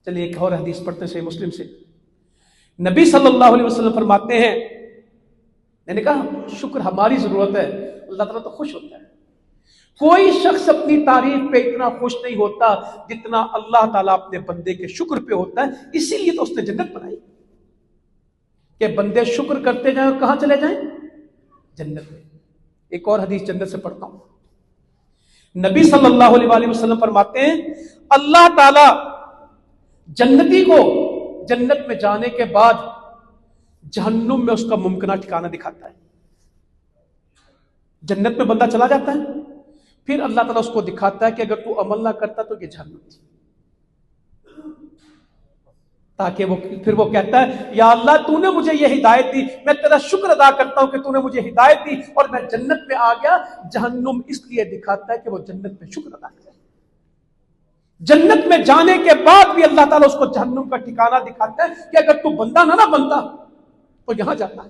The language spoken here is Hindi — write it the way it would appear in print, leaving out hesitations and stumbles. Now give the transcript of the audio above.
चलिए एक और हदीस पढ़ते हैं सही मुस्लिम से। नबी सल्लल्लाहु अलैहि वसल्लम फरमाते हैं, मैंने कहा शुक्र हमारी जरूरत है, अल्लाह ताला तो खुश होता है। कोई शख्स अपनी तारीफ पे इतना खुश नहीं होता जितना अल्लाह ताला अपने बंदे के शुक्र पे होता है। इसीलिए तो उसने जन्नत बनाई कि बंदे शुक्र करते जाएं और कहां चले जाएं? जन्नत में। एक और हदीस जन्नत से पढ़ता हूं। नबी सल्लल्लाहु अलैहि वसल्लम फरमाते हैं, अल्लाह ताला जन्नती को जन्नत में जाने के बाद जहन्नुम में उसका मुमकिना ठिकाना दिखाता है। जन्नत में बंदा चला जाता है, फिर अल्लाह ताला उसको दिखाता है कि अगर तू अमल ना करता तो ये जहन्नुम थी, ताकि वो कहता है या अल्लाह तूने मुझे ये हिदायत दी, मैं तेरा शुक्र अदा करता हूं कि तूने मुझे हिदायत दी और मैं जन्नत में आ गया। जहन्नुम इसलिए दिखाता है कि वो जन्नत में शुक्र अदा करे। जन्नत में जाने के बाद भी अल्लाह ताला उसको जहन्नुम का ठिकाना दिखाता है कि अगर तू बंदा ना बनता तो यहां जाता है।